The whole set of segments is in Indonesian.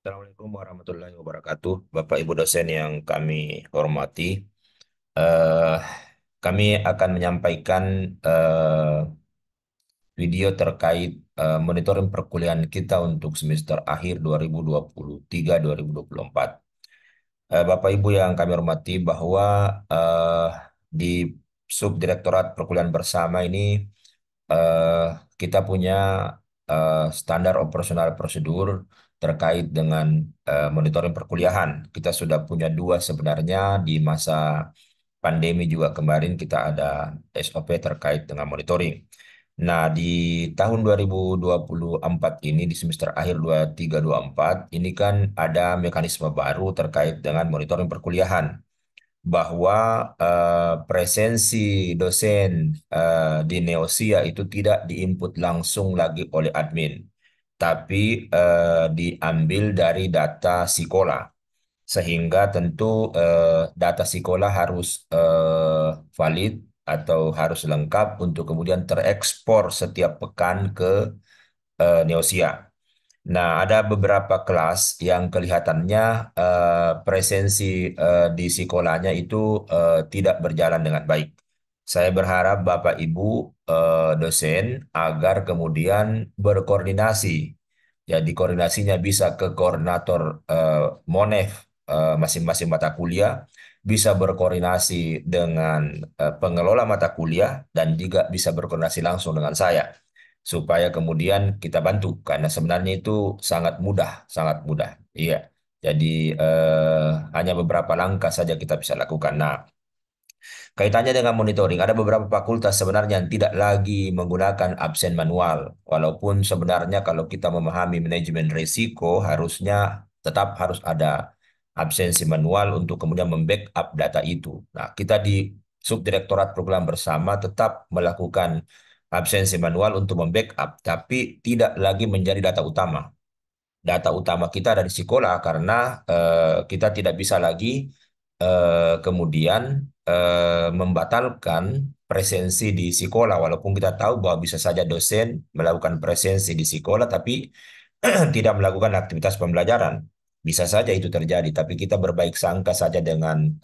Assalamualaikum warahmatullahi wabarakatuh, Bapak Ibu dosen yang kami hormati. Eh, Kami akan menyampaikan eh, video terkait monitoring perkuliahan kita untuk semester akhir 2023-2024. Bapak Ibu yang kami hormati, bahwa di Subdirektorat Perkuliahan Bersama ini eh, kita punya standar operasional prosedur terkait dengan monitoring perkuliahan. Kita sudah punya dua sebenarnya. Di masa pandemi juga kemarin kita ada SOP terkait dengan monitoring. Nah, di tahun 2024 ini, di semester akhir 23-24, ini kan ada mekanisme baru terkait dengan monitoring perkuliahan, bahwa presensi dosen di Neosia itu tidak diinput langsung lagi oleh admin, tapi diambil dari data Sikola. Sehingga tentu data Sikola harus valid atau harus lengkap untuk kemudian terekspor setiap pekan ke Neosia. Nah, ada beberapa kelas yang kelihatannya presensi di sekolahnya itu tidak berjalan dengan baik. Saya berharap Bapak Ibu dosen agar kemudian berkoordinasi. Jadi koordinasinya bisa ke koordinator Monef masing-masing mata kuliah, bisa berkoordinasi dengan pengelola mata kuliah, dan juga bisa berkoordinasi langsung dengan saya supaya kemudian kita bantu, karena sebenarnya itu sangat mudah, sangat mudah. Iya. Jadi hanya beberapa langkah saja kita bisa lakukan. Nah, kaitannya dengan monitoring, ada beberapa fakultas sebenarnya yang tidak lagi menggunakan absen manual. Walaupun sebenarnya kalau kita memahami manajemen risiko, harusnya tetap harus ada absensi manual untuk kemudian membackup data itu. Nah, kita di Subdirektorat Program Bersama tetap melakukan absensi manual untuk membackup, tapi tidak lagi menjadi data utama. Data utama kita ada di sekolah, karena kita tidak bisa lagi kemudian membatalkan presensi di sekolah, walaupun kita tahu bahwa bisa saja dosen melakukan presensi di sekolah tapi tidak melakukan aktivitas pembelajaran. Bisa saja itu terjadi, tapi kita berbaik sangka saja dengan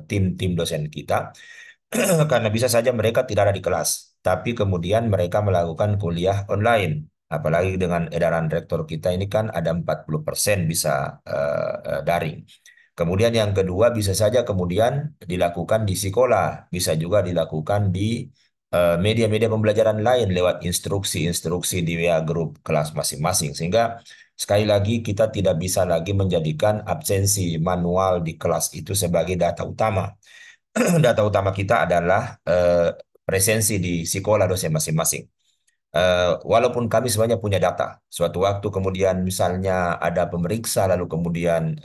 tim-tim dosen kita. Karena bisa saja mereka tidak ada di kelas, tapi kemudian mereka melakukan kuliah online. Apalagi dengan edaran rektor kita ini kan ada 40% bisa daring. Kemudian yang kedua, bisa saja kemudian dilakukan di sekolah, bisa juga dilakukan di media-media pembelajaran lain lewat instruksi-instruksi di WA grup kelas masing-masing. Sehingga sekali lagi kita tidak bisa lagi menjadikan absensi manual di kelas itu sebagai data utama. Data utama kita adalah presensi di sekolah dosen masing-masing. Walaupun kami sebenarnya punya data, suatu waktu kemudian misalnya ada pemeriksa, lalu kemudian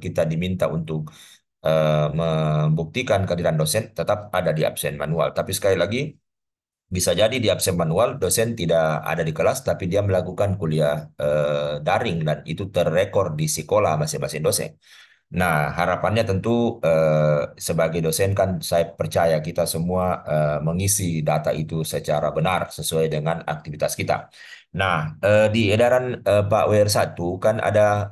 kita diminta untuk membuktikan kehadiran dosen, tetap ada di absen manual. Tapi sekali lagi, bisa jadi di absen manual dosen tidak ada di kelas, tapi dia melakukan kuliah daring, dan itu terrekor di sekolah masing-masing dosen. Nah, harapannya tentu sebagai dosen kan saya percaya kita semua mengisi data itu secara benar sesuai dengan aktivitas kita. Nah, di edaran Pak WR1 kan ada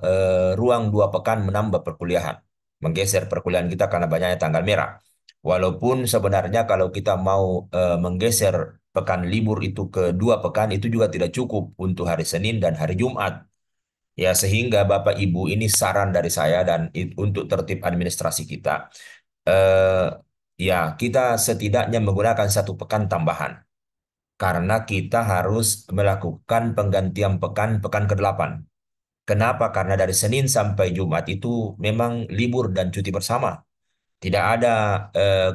ruang 2 pekan menambah perkuliahan, menggeser perkuliahan kita karena banyaknya tanggal merah. Walaupun sebenarnya kalau kita mau menggeser pekan libur itu ke 2 pekan, itu juga tidak cukup untuk hari Senin dan hari Jumat. Ya, sehingga Bapak Ibu, ini saran dari saya dan untuk tertib administrasi kita, eh, ya kita setidaknya menggunakan 1 pekan tambahan, karena kita harus melakukan penggantian pekan, pekan ke-8. Kenapa? Karena dari Senin sampai Jumat itu memang libur dan cuti bersama. Tidak ada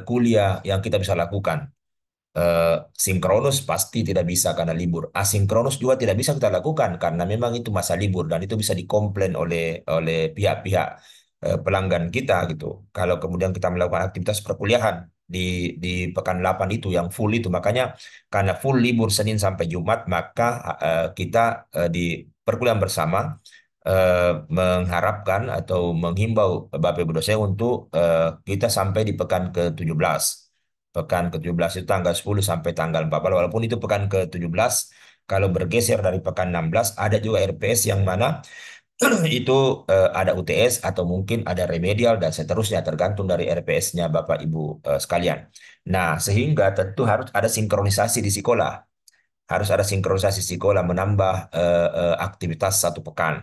kuliah yang kita bisa lakukan. Sinkronus pasti tidak bisa karena libur. Asinkronus juga tidak bisa kita lakukan karena memang itu masa libur, dan itu bisa dikomplain oleh pihak-pihak pelanggan kita gitu. Kalau kemudian kita melakukan aktivitas perkuliahan di pekan 8 itu yang full itu, makanya karena full libur Senin sampai Jumat, maka kita di perkuliahan bersama mengharapkan atau menghimbau Bapak Ibu dosen untuk kita sampai di pekan ke-17. Pekan ke-17 itu tanggal 10 sampai tanggal 14. Walaupun itu pekan ke-17, kalau bergeser dari pekan 16, ada juga RPS yang mana itu ada UTS atau mungkin ada remedial dan seterusnya tergantung dari RPS-nya Bapak Ibu sekalian. Nah, sehingga tentu harus ada sinkronisasi di sekolah. Harus ada sinkronisasi sekolah menambah aktivitas satu pekan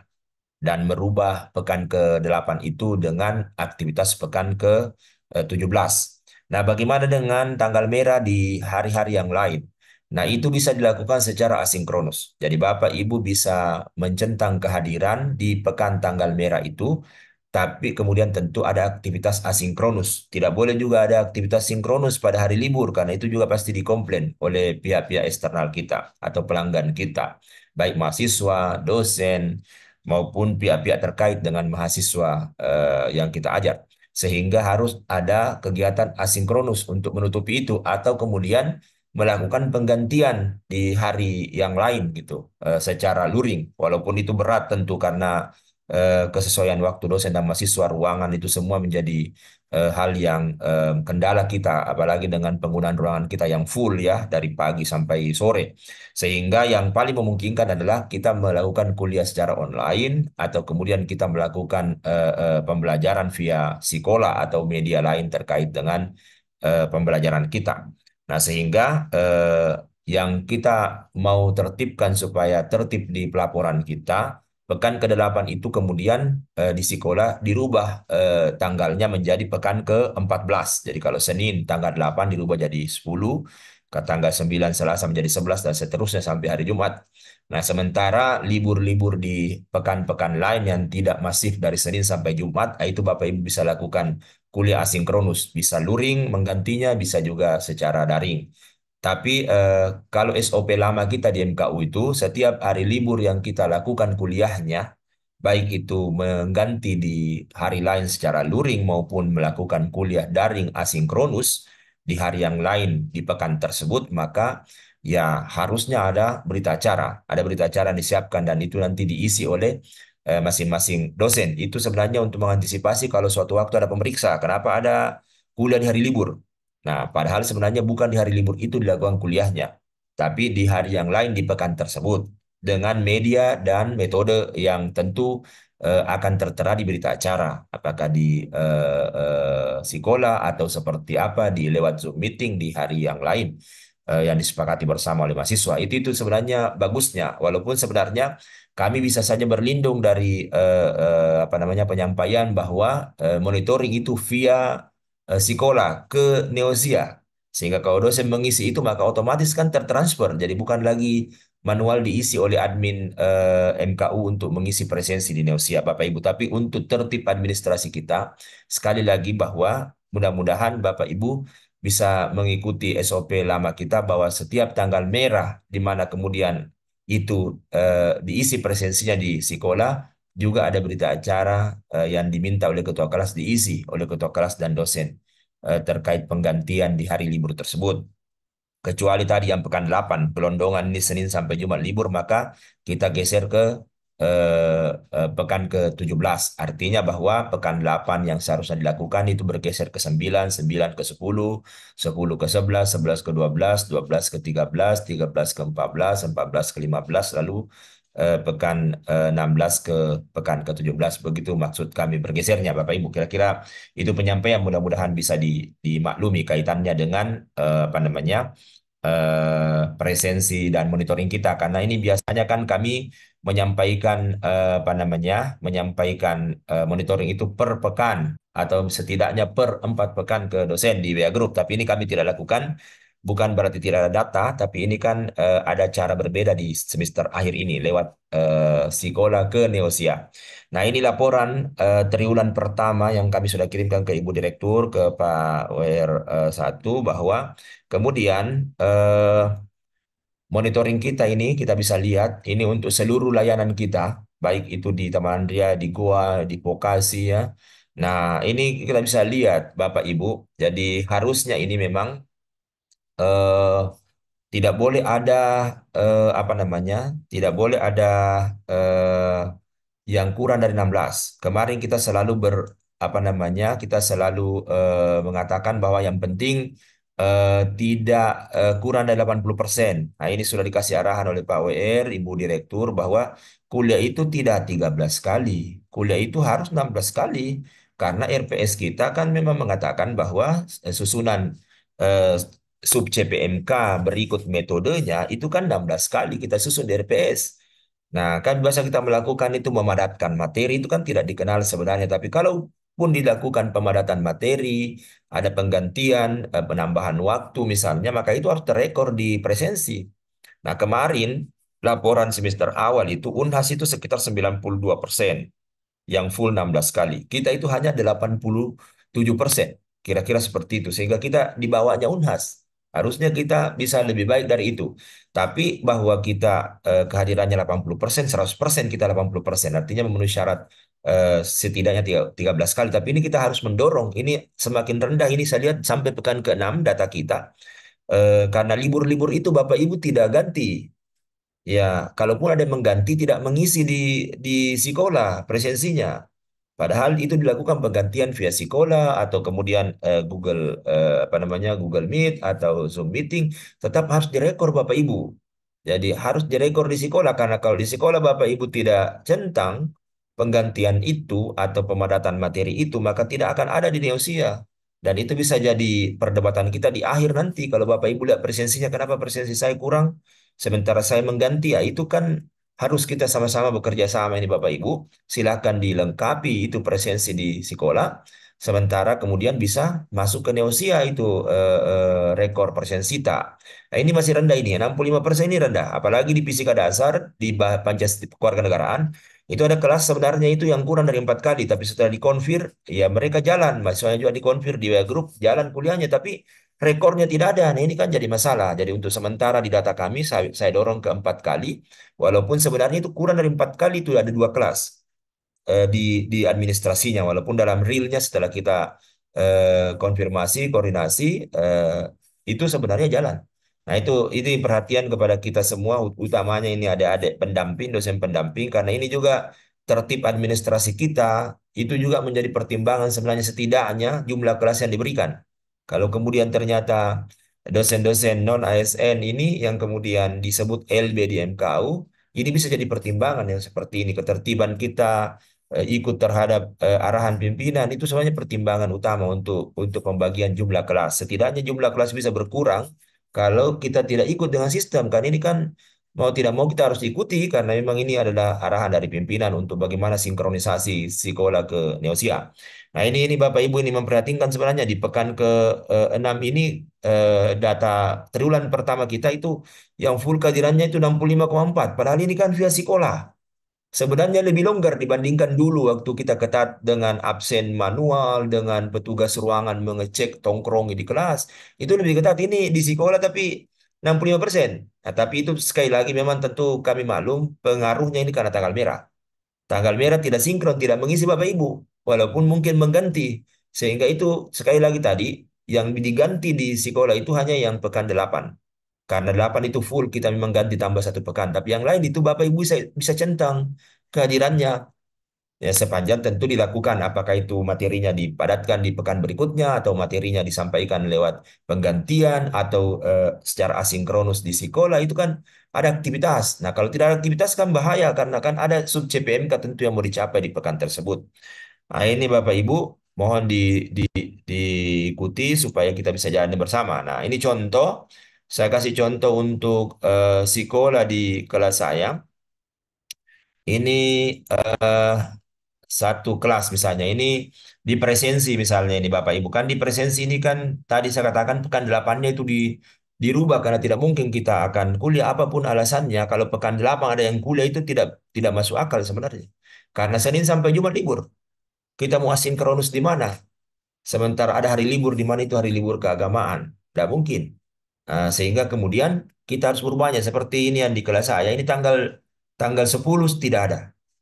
dan merubah pekan ke-8 itu dengan aktivitas pekan ke-17. Nah, bagaimana dengan tanggal merah di hari-hari yang lain? Nah, itu bisa dilakukan secara asinkronus. Jadi Bapak Ibu bisa mencentang kehadiran di pekan tanggal merah itu, tapi kemudian tentu ada aktivitas asinkronus. Tidak boleh juga ada aktivitas sinkronus pada hari libur, karena itu juga pasti dikomplain oleh pihak-pihak eksternal kita atau pelanggan kita, baik mahasiswa, dosen, maupun pihak-pihak terkait dengan mahasiswa yang kita ajar. Sehingga harus ada kegiatan asinkronus untuk menutupi itu, atau kemudian melakukan penggantian di hari yang lain gitu, secara luring. Walaupun itu berat tentu karena kesesuaian waktu dosen dan mahasiswa, ruangan itu semua menjadi hal yang kendala kita, apalagi dengan penggunaan ruangan kita yang full ya dari pagi sampai sore. Sehingga yang paling memungkinkan adalah kita melakukan kuliah secara online atau kemudian kita melakukan pembelajaran via sekolah atau media lain terkait dengan pembelajaran kita. Nah, sehingga yang kita mau tertibkan supaya tertib di pelaporan kita, pekan ke-8 itu kemudian di sekolah dirubah tanggalnya menjadi pekan ke-14. Jadi kalau Senin tanggal 8 dirubah jadi 10, ke tanggal 9 Selasa menjadi 11 dan seterusnya sampai hari Jumat. Nah, sementara libur-libur di pekan-pekan lain yang tidak masif dari Senin sampai Jumat, itu Bapak Ibu bisa lakukan kuliah asinkronus, bisa luring menggantinya, bisa juga secara daring. Tapi kalau SOP lama kita di MKU itu, setiap hari libur yang kita lakukan kuliahnya, baik itu mengganti di hari lain secara luring maupun melakukan kuliah daring asinkronus di hari yang lain di pekan tersebut, maka ya harusnya ada berita acara. Ada berita acara yang disiapkan dan itu nanti diisi oleh masing-masing dosen. Itu sebenarnya untuk mengantisipasi kalau suatu waktu ada pemeriksa, kenapa ada kuliah di hari libur. Nah, padahal sebenarnya bukan di hari libur itu dilakukan kuliahnya, tapi di hari yang lain di pekan tersebut dengan media dan metode yang tentu akan tertera di berita acara, apakah di sekolah atau seperti apa di lewat Zoom meeting di hari yang lain yang disepakati bersama oleh mahasiswa. Itu sebenarnya bagusnya, walaupun sebenarnya kami bisa saja berlindung dari apa namanya penyampaian bahwa monitoring itu via sekolah ke Neosia. Sehingga kalau dosen mengisi itu maka otomatis kan tertransfer. Jadi bukan lagi manual diisi oleh admin MKU untuk mengisi presensi di Neosia Bapak Ibu. Tapi untuk tertib administrasi kita, sekali lagi bahwa mudah-mudahan Bapak Ibu bisa mengikuti SOP lama kita bahwa setiap tanggal merah di mana kemudian itu diisi presensinya di sekolah, juga ada berita acara yang diminta oleh ketua kelas diisi oleh ketua kelas dan dosen terkait penggantian di hari libur tersebut. Kecuali tadi yang pekan 8, gelondongan ini Senin sampai Jumat libur, maka kita geser ke pekan ke-17. Artinya bahwa pekan 8 yang seharusnya dilakukan itu bergeser ke 9, 9 ke 10, 10 ke 11, 11 ke 12, 12 ke 13, 13 ke 14, 14 ke 15, lalu pekan 16 ke pekan ke-17. Begitu maksud kami bergesernya Bapak Ibu. Kira-kira itu penyampaian, mudah-mudahan bisa dimaklumi kaitannya dengan apa namanya presensi dan monitoring kita, karena ini biasanya kan kami menyampaikan apa namanya menyampaikan monitoring itu per pekan atau setidaknya per 4 pekan ke dosen di WA Group, tapi ini kami tidak lakukan. Bukan berarti tidak ada data, tapi ini kan ada cara berbeda di semester akhir ini lewat sekolah ke Neosia. Nah, ini laporan triwulan pertama yang kami sudah kirimkan ke Ibu Direktur, ke Pak WR 1, bahwa kemudian monitoring kita ini kita bisa lihat ini untuk seluruh layanan kita, baik itu di Taman Ria, di Goa, di Pokasi ya. Nah, ini kita bisa lihat Bapak Ibu. Jadi harusnya ini memang eh, tidak boleh ada apa namanya, tidak boleh ada eh, yang kurang dari 16. Kemarin kita selalu apa namanya, kita selalu mengatakan bahwa yang penting tidak kurang dari 80%. Nah, ini sudah dikasih arahan oleh Pak WR, Ibu Direktur, bahwa kuliah itu tidak 13 kali. Kuliah itu harus 16 kali. Karena RPS kita kan memang mengatakan bahwa susunan eh, sub CPMK berikut metodenya itu kan 16 kali kita susun di RPS. Nah, kan biasa kita melakukan itu memadatkan materi itu kan tidak dikenal sebenarnya. Tapi kalaupun dilakukan pemadatan materi, ada penggantian, penambahan waktu misalnya, maka itu harus terrekor di presensi. Nah, kemarin laporan semester awal itu UNHAS itu sekitar 92% yang full 16 kali. Kita itu hanya 87%. Kira-kira seperti itu. Sehingga kita di bawahnya UNHAS. Harusnya kita bisa lebih baik dari itu. Tapi bahwa kita kehadirannya 80%, 100% kita 80%. Artinya memenuhi syarat setidaknya 13 kali. Tapi ini kita harus mendorong. Ini semakin rendah. Ini saya lihat sampai pekan ke-6 data kita. Karena libur-libur itu Bapak Ibu tidak ganti. Ya, kalaupun ada yang mengganti tidak mengisi di sekolah presensinya. Padahal itu dilakukan penggantian via Sikola atau kemudian Google apa namanya Google Meet atau Zoom meeting tetap harus direkor Bapak Ibu. Jadi harus direkor di sekolah karena kalau di sekolah Bapak Ibu tidak centang penggantian itu atau pemadatan materi itu maka tidak akan ada di Neosia. Dan itu bisa jadi perdebatan kita di akhir nanti kalau Bapak Ibu lihat presensinya kenapa presensi saya kurang sementara saya mengganti ya itu kan harus kita sama-sama bekerja sama ini Bapak Ibu. Silakan dilengkapi itu presensi di sekolah. Sementara kemudian bisa masuk ke Neosia itu rekor presensita. Nah ini masih rendah ini, 65% ini rendah. Apalagi di fisika dasar, di Pancasila Kewarganegaraan, itu ada kelas sebenarnya itu yang kurang dari 4 kali. Tapi setelah dikonfir, ya mereka jalan. Mahasiswanya juga dikonfir di WA Group, jalan kuliahnya. Tapi rekornya tidak ada. Nah ini kan jadi masalah. Jadi untuk sementara di data kami, saya dorong ke 4 kali. Walaupun sebenarnya itu kurang dari 4 kali itu ada 2 kelas di administrasinya walaupun dalam realnya setelah kita konfirmasi koordinasi itu sebenarnya jalan. Nah itu perhatian kepada kita semua utamanya ini ada adik pendamping dosen pendamping karena ini juga tertib administrasi kita itu juga menjadi pertimbangan sebenarnya setidaknya jumlah kelas yang diberikan. Kalau kemudian ternyata dosen-dosen non ASN ini yang kemudian disebut LB di MKU ini bisa jadi pertimbangan yang seperti ini ketertiban kita ikut terhadap arahan pimpinan itu sebenarnya pertimbangan utama untuk pembagian jumlah kelas. Setidaknya jumlah kelas bisa berkurang kalau kita tidak ikut dengan sistem. Kan ini kan mau tidak mau kita harus ikuti karena memang ini adalah arahan dari pimpinan untuk bagaimana sinkronisasi sekolah ke Neosia. Nah ini Bapak Ibu ini memperhatikan sebenarnya di pekan ke-6 ini data triwulan pertama kita itu yang full kehadirannya itu 65,4. Padahal ini kan via sekolah. Sebenarnya lebih longgar dibandingkan dulu waktu kita ketat dengan absen manual, dengan petugas ruangan mengecek tongkrong di kelas. Itu lebih ketat ini di sekolah tapi 65%. Nah, tapi itu sekali lagi memang tentu kami maklum pengaruhnya ini karena tanggal merah. Tanggal merah tidak sinkron, tidak mengisi Bapak Ibu. Walaupun mungkin mengganti. Sehingga itu sekali lagi tadi yang diganti di sekolah itu hanya yang pekan 8. Karena 8 itu full kita memang ganti tambah 1 pekan. Tapi yang lain itu Bapak Ibu bisa centang kehadirannya. Ya sepanjang tentu dilakukan apakah itu materinya dipadatkan di pekan berikutnya atau materinya disampaikan lewat penggantian atau secara asinkronus di sekolah itu kan ada aktivitas. Nah kalau tidak ada aktivitas kan bahaya karena kan ada sub CPMK tentu yang mau dicapai di pekan tersebut. Nah ini Bapak Ibu mohon diikuti supaya kita bisa jalan bersama. Nah ini contoh, saya kasih contoh untuk sekolah di kelas saya. Ini eh, satu kelas misalnya. Ini di presensi misalnya ini Bapak Ibu. Kan di presensi ini kan tadi saya katakan pekan 8-nya itu dirubah karena tidak mungkin kita akan kuliah apapun alasannya. Kalau pekan 8 ada yang kuliah itu tidak tidak masuk akal sebenarnya. Karena Senin sampai Jumat libur. Kita mau asinkronus di mana? Sementara ada hari libur di mana itu hari libur keagamaan. Tidak mungkin. Nah, sehingga kemudian kita harus berubahnya seperti ini yang di kelas saya. Ini tanggal tanggal 10 tidak ada.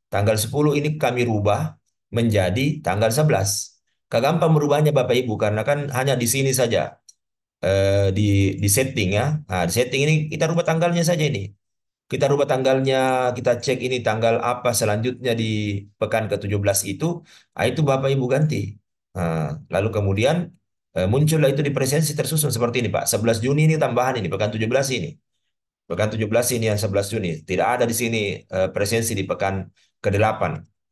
Tanggal 10 ini kami rubah menjadi tanggal 11. Gampang merubahnya Bapak Ibu karena kan hanya di sini saja di setting ya. Nah, di setting ini kita rubah tanggalnya saja ini. Kita rubah tanggalnya, kita cek ini tanggal apa selanjutnya di pekan ke-17 itu, itu Bapak Ibu ganti. Nah, lalu kemudian Muncullah itu di presensi tersusun seperti ini, Pak. 11 Juni ini tambahan ini, pekan 17 ini. Pekan 17 ini yang 11 Juni. Tidak ada di sini presensi di pekan ke-8.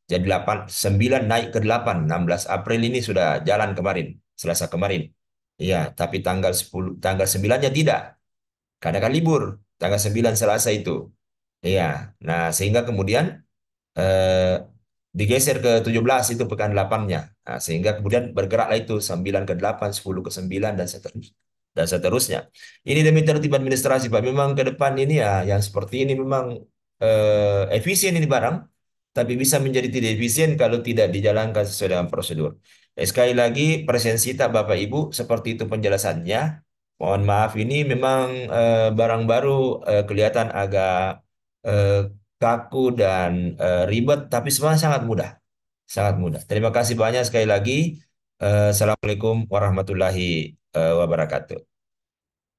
Jadi 8, 9 naik ke 8. 16 April ini sudah jalan kemarin, Selasa kemarin. Iya, tapi tanggal 10, tanggal 9-nya tidak. Karena kan libur, tanggal 9 Selasa itu. Iya, nah sehingga kemudian eh, digeser ke 17 itu pekan 8-nya. Nah, sehingga kemudian bergeraklah itu 9 ke 8, 10 ke 9 dan seterusnya. Dan seterusnya. Ini demi tertib administrasi, Pak. Memang ke depan ini ya yang seperti ini memang efisien ini barang, tapi bisa menjadi tidak efisien kalau tidak dijalankan sesuai dengan prosedur. Sekali lagi, presensi tak Bapak Ibu, seperti itu penjelasannya. Mohon maaf, ini memang barang baru kelihatan agak eh, kaku dan ribet, tapi sebenarnya sangat mudah. Sangat mudah. Terima kasih banyak sekali lagi. Assalamualaikum warahmatullahi wabarakatuh.